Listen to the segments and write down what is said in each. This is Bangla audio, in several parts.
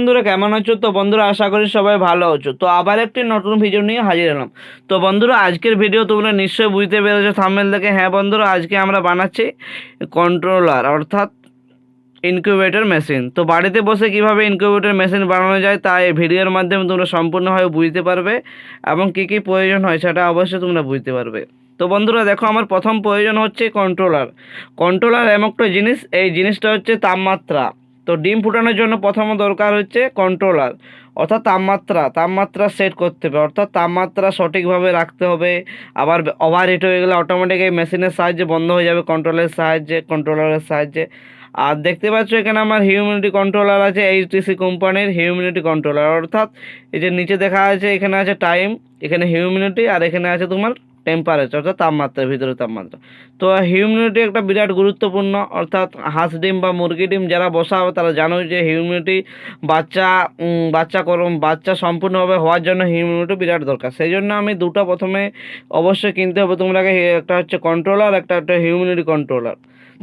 বন্ধুরা কেমন আছো? তো বন্ধুরা আশা করি সবাই ভালো আছো। তো আবার একটি নতুন ভিডিও নিয়ে হাজির হলাম। তো বন্ধুরা আজকের ভিডিও তোমরা নিশ্চয়ই বুঝতে পেরেছো থাম্বনেল দেখে। হ্যাঁ বন্ধুরা, আজকে আমরা বানাচ্ছি কন্ট্রোলার অর্থাৎ ইনকিউবেটর মেশিন। তো বাড়িতে বসে কিভাবে ইনকিউবেটর মেশিন বানানো যায় তা এই ভিডিওর মাধ্যমে তোমরা সম্পূর্ণভাবে বুঝতে পারবে এবং কী কী প্রয়োজন হয় সেটা অবশ্যই তোমরা বুঝতে পারবে। তো বন্ধুরা দেখো, আমার প্রথম প্রয়োজন হচ্ছে কন্ট্রোলার। কন্ট্রোলার এমন একটা জিনিস, এই জিনিসটা হচ্ছে তাপমাত্রা। তো ডিম ফুটানোর জন্য প্রথম দরকার হচ্ছে কন্ট্রোলার, অর্থাৎ তাপমাত্রা সেট করতে হবে, অর্থাৎ তাপমাত্রা সঠিকভাবে রাখতে হবে। আবার ওভার হিট হয়ে গেলে অটোমেটিক এই মেশিনের সাহায্যে বন্ধ হয়ে যাবে, কন্ট্রোলারের সাহায্যে। আর দেখতে পাচ্ছ এখানে আমার হিউমিডিটি কন্ট্রোলার আছে, এইচটিসি কোম্পানির হিউমিডিটি কন্ট্রোলার। অর্থাৎ এই যে নিচে দেখা আছে, এখানে আছে টাইম, এখানে হিউমিডিটি, আর এখানে আছে তোমার টেম্পারেচার অর্থাৎ তাপমাত্রা, ভিতরে তাপমাত্রা। তো হিউমিডিটি একটা বিরাট গুরুত্বপূর্ণ, অর্থাৎ হাঁস ডিম বা মুরগি ডিম যারা বসাবে তারা জানো যে হিউমিডিটি বাচ্চা সম্পূর্ণভাবে হওয়ার জন্য হিউমিডিটি বিরাট দরকার। সেই জন্য আমি দুটো প্রথমে অবশ্যই কিনতে হবে তোমাকে, একটা হচ্ছে কন্ট্রোলার, একটা হিউমিডিটি কন্ট্রোলার।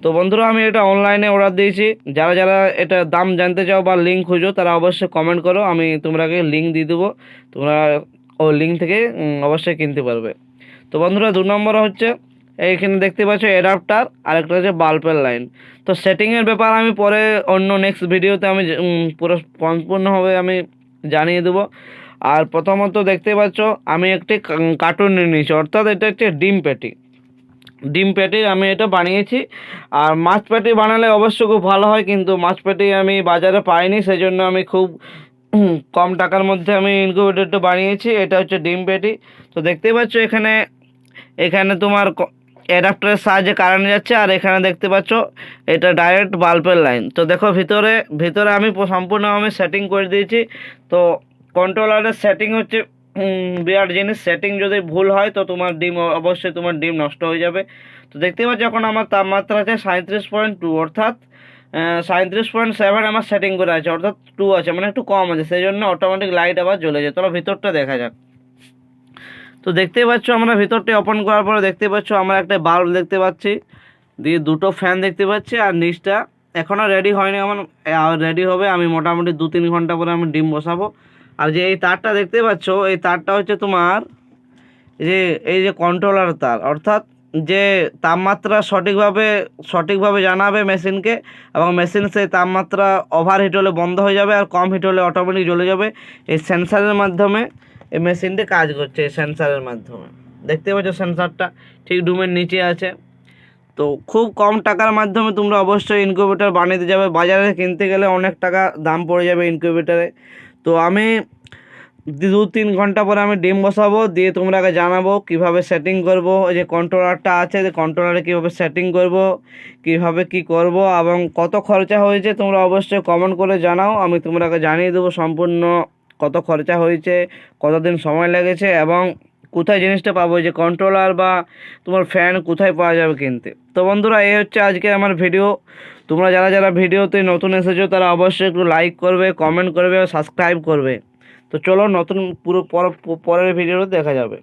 তো বন্ধুরা আমি এটা অনলাইনে অর্ডার দিয়েছি। যারা যারা এটা দাম জানতে চাও বা লিঙ্ক খুঁজো তারা অবশ্যই কমেন্ট করো, আমি তোমাকে লিঙ্ক দিয়ে দেবো, তোমরা ওই লিঙ্ক থেকে অবশ্যই কিনতে পারবে। তো বন্ধুরা 2 নম্বর হচ্ছে এইখানে দেখতে পাচ্ছ অ্যাডাপ্টার, আর একটা হচ্ছে বাল্বের লাইন। তো সেটিংয়ের ব্যাপার আমি পরে অন্য নেক্সট ভিডিওতে আমি পুরো সম্পূর্ণভাবে আমি জানিয়ে দেবো। আর প্রথমত দেখতে পাচ্ছ আমি একটি কার্টুন নিয়ে নিয়েছি, অর্থাৎ এটা হচ্ছে ডিম প্যাটি আমি এটা বানিয়েছি। আর মাছ প্যাটি বানালে অবশ্য খুব ভালো হয়, কিন্তু মাছ প্যাটি আমি বাজারে পাইনি, সেই জন্য আমি খুব কম টাকার মধ্যে আমি ইনকিউবেটরটা বানিয়েছি। এটা হচ্ছে ডিম প্যাটি। তো দেখতে পাচ্ছ এখানে এখানে তোমার অ্যাডাপ্টারের সাহায্যে কারেন্ট যাচ্ছে, আর এখানে দেখতে পাচ্ছ এটা ডাইরেক্ট বাল্বের লাইন। তো দেখো ভিতরে ভিতরে আমি সম্পূর্ণ আমি সেটিং করে দিয়েছি। তো কন্ট্রোলারের সেটিং হচ্ছে বিরাট জিনিস। সেটিং যদি ভুল হয় তো অবশ্যই তোমার ডিম নষ্ট হয়ে যাবে। তো দেখতে পাচ্ছ এখন আমার তাপমাত্রা আছে 37.2, অর্থাৎ 37.7 আমার সেটিং করে আছে, অর্থাৎ 2 আছে, মানে একটু কম আছে, সেই জন্য অটোমেটিক লাইট আবার জ্বলে যায়। চলো ভিতরটা দেখা যাক। তো দেখতেই পাচ্ছ আমরা ভিতরটি ওপেন করার পরে দেখতে পাচ্ছ আমরা একটা বাল্ব দেখতে পাচ্ছি, দিয়ে দুটো ফ্যান দেখতে পাচ্ছি, আর নিচটা এখনও রেডি হয়নি আমার, রেডি হবে আমি মোটামুটি 2-3 ঘন্টা পরে আমি ডিম বসাবো। আর যে এই তারটা দেখতে পাচ্ছ, এই তারটা হচ্ছে তোমার এই যে কন্ট্রোলার তার, অর্থাৎ যে তাপমাত্রা সঠিকভাবে জানাবে মেশিনকে, এবং মেশিন সেই তাপমাত্রা ওভার হিট হলে বন্ধ হয়ে যাবে, আর কম হিট হলে অটোমেটিক জ্বলে যাবে। এই সেন্সারের মাধ্যমে এই মেশিনটি কাজ করছে, এই সেন্সারের মাধ্যমে। দেখতে পাচ্ছ সেন্সারটা ঠিক ডুমের নিচে আছে। তো খুব কম টাকার মাধ্যমে তোমরা অবশ্যই ইনকিউবেটর বানাতে যাবে, বাজারে কিনতে গেলে অনেক টাকা দাম পড়ে যাবে ইনকিউবেটারে। তো আমি 2-3 ঘন্টা পরে আমি ডিম বসাবো, দিয়ে তোমরাকে জানাবো কিভাবে সেটিং করব। ওই যে কন্ট্রোলারটা আছে, যে কন্ট্রোলারে কীভাবে সেটিং করব, কিভাবে কি করব, এবং কত খরচা হয়েছে তোমরা অবশ্যই কমেন্ট করে জানাও, আমি তোমরাকে জানিয়ে দেবো সম্পূর্ণ কত খরচা হয়েছে, কতদিন সময় লেগেছে, এবং কোথায় জিনিসটা পাবো, যে কন্ট্রোলার বা তোমার ফ্যান কোথায় পাওয়া যাবে কিনতে। তো বন্ধুরা এই হচ্ছে আজকে আমার ভিডিও। তোমরা যারা যারা ভিডিওতে নতুন এসেছো তারা অবশ্যই একটু লাইক করবে, কমেন্ট করবে, সাবস্ক্রাইব করবে। তো চলো নতুন পরের ভিডিওতে দেখা যাবে।